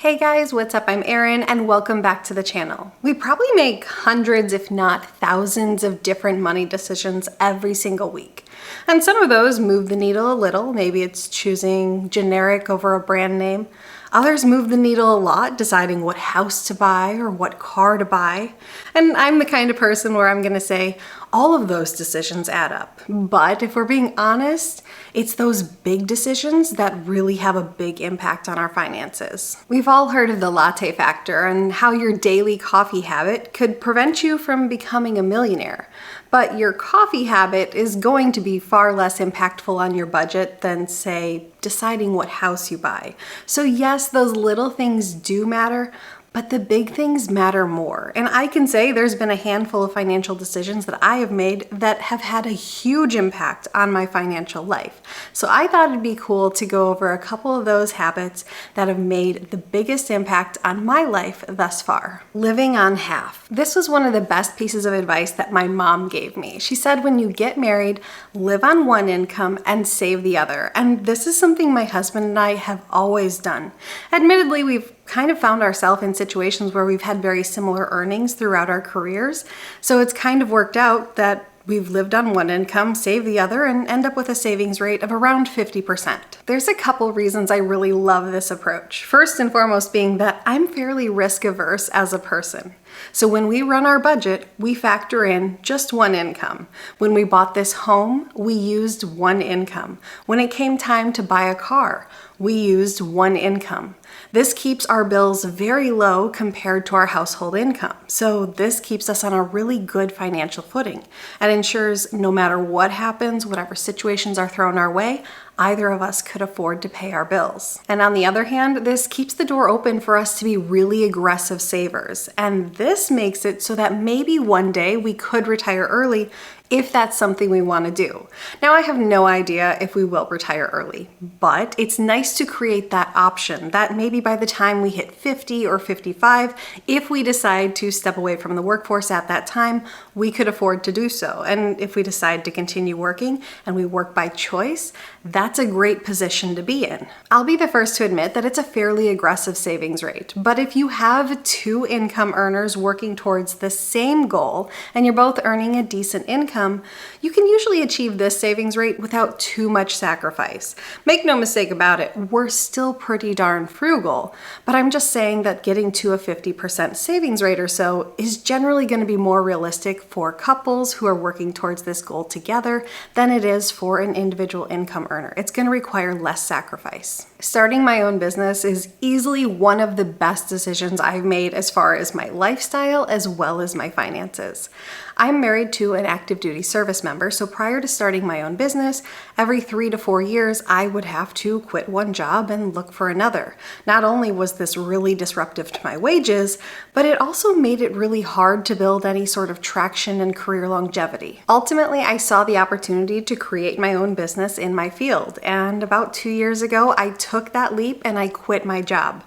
Hey guys, what's up? I'm Erin and welcome back to the channel. We probably make hundreds, if not thousands of different money decisions every single week. And some of those move the needle a little. Maybe it's choosing generic over a brand name. Others move the needle a lot, deciding what house to buy or what car to buy. And I'm the kind of person where I'm gonna say all of those decisions add up. But if we're being honest, it's those big decisions that really have a big impact on our finances. We've all heard of the latte factor and how your daily coffee habit could prevent you from becoming a millionaire. But your coffee habit is going to be far less impactful on your budget than, say, deciding what house you buy. So yes, those little things do matter, but the big things matter more. And I can say there's been a handful of financial decisions that I have made that have had a huge impact on my financial life. So I thought it'd be cool to go over a couple of those habits that have made the biggest impact on my life thus far. Living on half. This was one of the best pieces of advice that my mom gave me. She said, when you get married, live on one income and save the other. And this is something my husband and I have always done. Admittedly, we've kind of found ourselves in situations where we've had very similar earnings throughout our careers. So it's kind of worked out that we've lived on one income, save the other, and end up with a savings rate of around 50%. There's a couple reasons I really love this approach. First and foremost being that I'm fairly risk averse as a person. So when we run our budget, we factor in just one income. When we bought this home, we used one income. When it came time to buy a car, we used one income. This keeps our bills very low compared to our household income. So this keeps us on a really good financial footing and ensures no matter what happens, whatever situations are thrown our way, either of us could afford to pay our bills. And on the other hand, this keeps the door open for us to be really aggressive savers. And this makes it so that maybe one day we could retire early if that's something we want to do. Now, I have no idea if we will retire early, but it's nice to create that option that maybe by the time we hit 50 or 55, if we decide to step away from the workforce at that time, we could afford to do so. And if we decide to continue working and we work by choice, that's a great position to be in. I'll be the first to admit that it's a fairly aggressive savings rate, but if you have two income earners working towards the same goal and you're both earning a decent income, you can usually achieve this savings rate without too much sacrifice. Make no mistake about it, we're still pretty darn frugal, but I'm just saying that getting to a 50% savings rate or so is generally going to be more realistic for couples who are working towards this goal together than it is for an individual income earner. It's going to require less sacrifice. Starting my own business is easily one of the best decisions I've made as far as my lifestyle as well as my finances. I'm married to an active duty service member, so prior to starting my own business, every 3 to 4 years, I would have to quit one job and look for another. Not only was this really disruptive to my wages, but it also made it really hard to build any sort of traction and career longevity. Ultimately, I saw the opportunity to create my own business in my field, and about 2 years ago, I took that leap and I quit my job.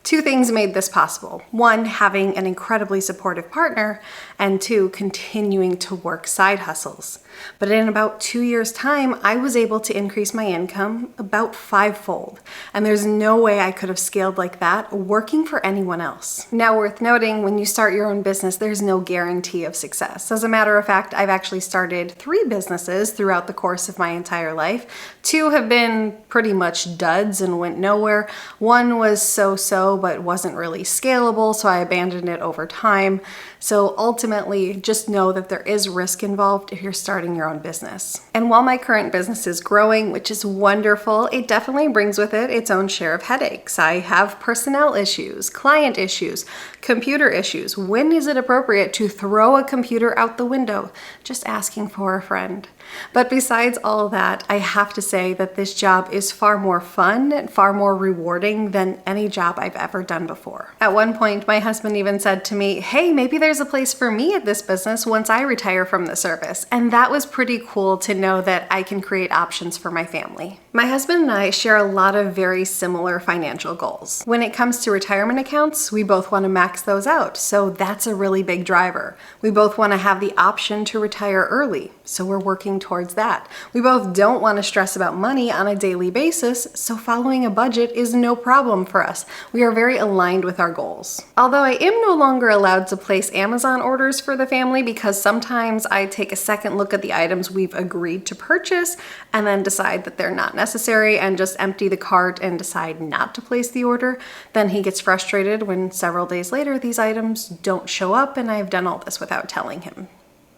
Two things made this possible. One, having an incredibly supportive partner, and two, continuing to work side hustles. But in about 2 years' time, I was able to increase my income about 5-fold. And there's no way I could have scaled like that working for anyone else. Now, worth noting, when you start your own business, there's no guarantee of success. As a matter of fact, I've actually started 3 businesses throughout the course of my entire life. 2 have been pretty much duds and went nowhere. One was so-so, but wasn't really scalable, so I abandoned it over time. So ultimately, just know that there is risk involved if you're starting your own business. And while my current business is growing, which is wonderful, it definitely brings with it its own share of headaches. I have personnel issues, client issues, computer issues. When is it appropriate to throw a computer out the window? Just asking for a friend. But besides all that, I have to say that this job is far more fun and far more rewarding than any job I've ever done before. At one point, my husband even said to me, hey, maybe there's a place for me at this business once I retire from the service. And that was pretty cool to know that I can create options for my family. My husband and I share a lot of very similar financial goals. When it comes to retirement accounts, we both want to max those out, so that's a really big driver. We both want to have the option to retire early, so we're working towards that. We both don't want to stress about money on a daily basis, so following a budget is no problem for us. We are very aligned with our goals. Although I am no longer allowed to place Amazon orders for the family because sometimes I take a second look at the items we've agreed to purchase and then decide that they're not necessary and just empty the cart and decide not to place the order, then he gets frustrated when several days later these items don't show up and I've done all this without telling him.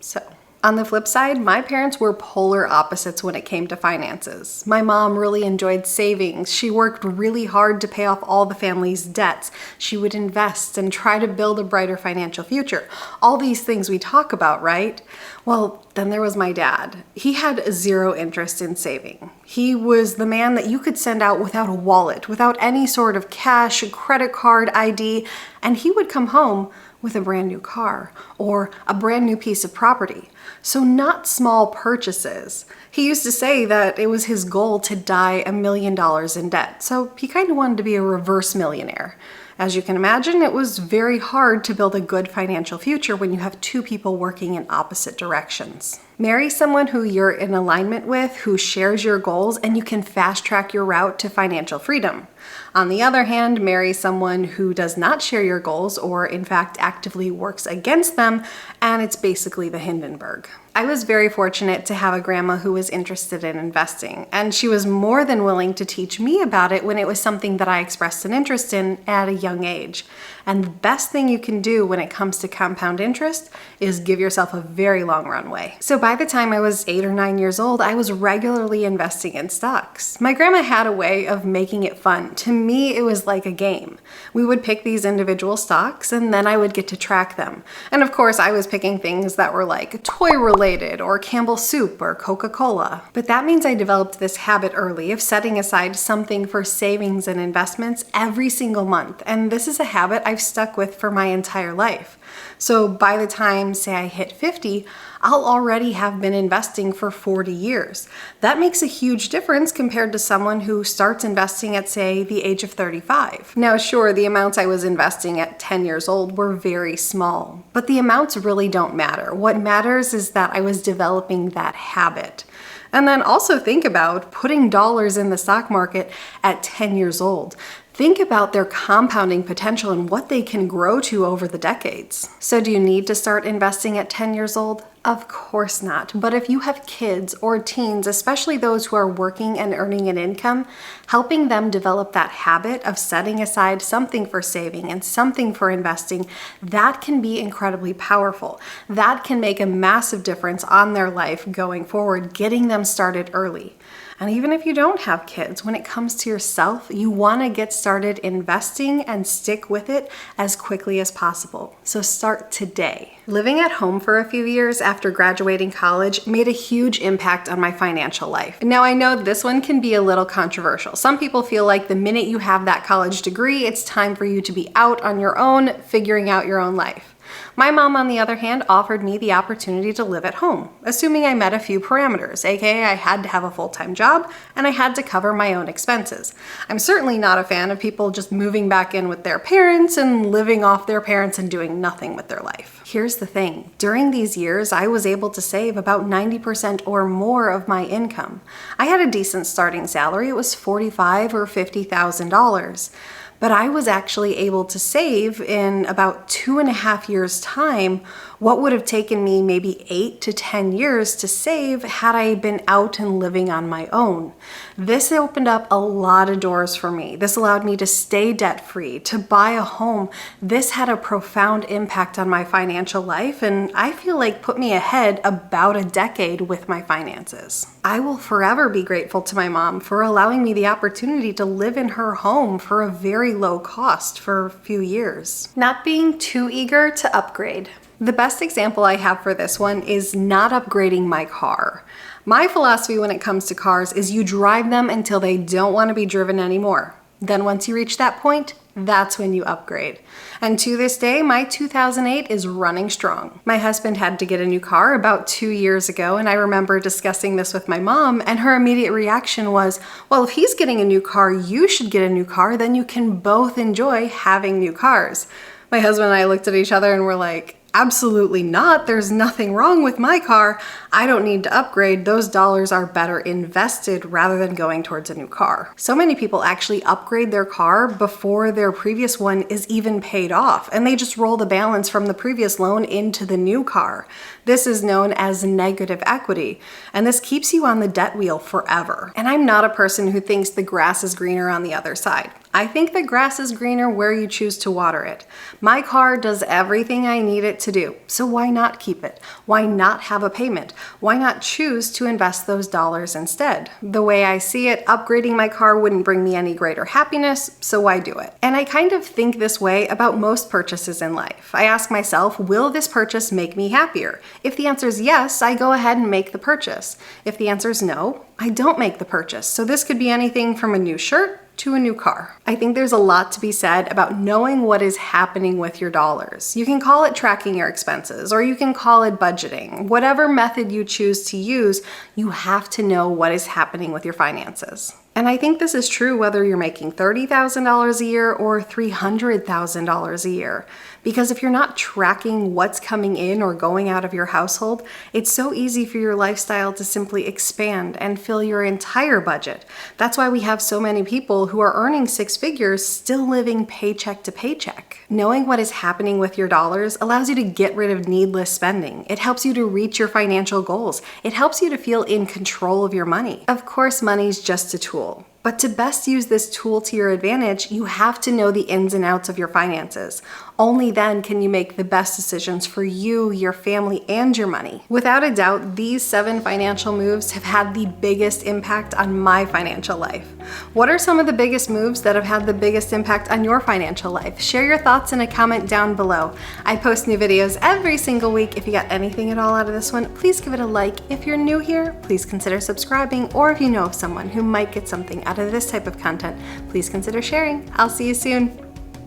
So, on the flip side, my parents were polar opposites when it came to finances. My mom really enjoyed savings. She worked really hard to pay off all the family's debts. She would invest and try to build a brighter financial future. All these things we talk about, right? Well, then there was my dad. He had zero interest in saving. He was the man that you could send out without a wallet, without any sort of cash, credit card, ID, and he would come home with a brand new car or a brand new piece of property. So not small purchases. He used to say that it was his goal to die $1 million in debt. So he kind of wanted to be a reverse millionaire. As you can imagine, it was very hard to build a good financial future when you have two people working in opposite directions. Marry someone who you're in alignment with, who shares your goals, and you can fast track your route to financial freedom. On the other hand, marry someone who does not share your goals or in fact actively works against them, and it's basically the Hindenburg. I was very fortunate to have a grandma who was interested in investing, and she was more than willing to teach me about it when it was something that I expressed an interest in at a young age. And the best thing you can do when it comes to compound interest is give yourself a very long runway. So by the time I was 8 or 9 years old, I was regularly investing in stocks. My grandma had a way of making it fun. To me, it was like a game. We would pick these individual stocks and then I would get to track them. And of course, I was picking things that were like toy related or Campbell Soup or Coca-Cola. But that means I developed this habit early of setting aside something for savings and investments every single month. And this is a habit I've stuck with for my entire life. So by the time, say, I hit 50, I'll already have been investing for 40 years. That makes a huge difference compared to someone who starts investing at, say, the age of 35. Now, sure, the amounts I was investing at 10 years old were very small, but the amounts really don't matter. What matters is that I was developing that habit. And then also think about putting dollars in the stock market at 10 years old. Think about their compounding potential and what they can grow to over the decades. So do you need to start investing at 10 years old? Of course not. But if you have kids or teens, especially those who are working and earning an income, helping them develop that habit of setting aside something for saving and something for investing, that can be incredibly powerful. That can make a massive difference on their life going forward, getting them started early. And even if you don't have kids, when it comes to yourself, you want to get started investing and stick with it as quickly as possible. So start today. Living at home for a few years after graduating college made a huge impact on my financial life. Now I know this one can be a little controversial. Some people feel like the minute you have that college degree, it's time for you to be out on your own, figuring out your own life. My mom, on the other hand, offered me the opportunity to live at home, assuming I met a few parameters, aka I had to have a full-time job and I had to cover my own expenses. I'm certainly not a fan of people just moving back in with their parents and living off their parents and doing nothing with their life. Here's the thing, during these years, I was able to save about 90% or more of my income. I had a decent starting salary, it was $45,000 or $50,000. But I was actually able to save in about 2.5 years' time what would have taken me maybe 8 to 10 years to save had I been out and living on my own. This opened up a lot of doors for me. This allowed me to stay debt-free, to buy a home. This had a profound impact on my financial life, and I feel like put me ahead about a decade with my finances. I will forever be grateful to my mom for allowing me the opportunity to live in her home for a very low cost for a few years. Not being too eager to upgrade. The best example I have for this one is not upgrading my car. My philosophy when it comes to cars is you drive them until they don't want to be driven anymore. Then once you reach that point, That's when you upgrade. And to this day, my 2008 is running strong. My husband had to get a new car about 2 years ago, and I remember discussing this with my mom, and her immediate reaction was, well, if he's getting a new car, you should get a new car, then you can both enjoy having new cars. My husband and I looked at each other and were like, absolutely not. There's nothing wrong with my car. I don't need to upgrade. Those dollars are better invested rather than going towards a new car. So many people actually upgrade their car before their previous one is even paid off, and they just roll the balance from the previous loan into the new car. This is known as negative equity, and this keeps you on the debt wheel forever. And I'm not a person who thinks the grass is greener on the other side. I think the grass is greener where you choose to water it. My car does everything I need it to do, so why not keep it? Why not have a payment? Why not choose to invest those dollars instead? The way I see it, upgrading my car wouldn't bring me any greater happiness, so why do it? And I kind of think this way about most purchases in life. I ask myself, will this purchase make me happier? If the answer is yes, I go ahead and make the purchase. If the answer is no, I don't make the purchase. So this could be anything from a new shirt to a new car. I think there's a lot to be said about knowing what is happening with your dollars. You can call it tracking your expenses, or you can call it budgeting. Whatever method you choose to use, you have to know what is happening with your finances. And I think this is true whether you're making $30,000 a year or $300,000 a year. Because if you're not tracking what's coming in or going out of your household, it's so easy for your lifestyle to simply expand and fill your entire budget. That's why we have so many people who are earning six figures still living paycheck to paycheck. Knowing what is happening with your dollars allows you to get rid of needless spending. It helps you to reach your financial goals. It helps you to feel in control of your money. Of course, money's just a tool. But to best use this tool to your advantage, you have to know the ins and outs of your finances. Only then can you make the best decisions for you, your family, and your money. Without a doubt, these 7 financial moves have had the biggest impact on my financial life. What are some of the biggest moves that have had the biggest impact on your financial life? Share your thoughts in a comment down below. I post new videos every single week. If you got anything at all out of this one, please give it a like. If you're new here, please consider subscribing, or if you know of someone who might get something out of this type of content, please consider sharing. I'll see you soon.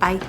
Bye.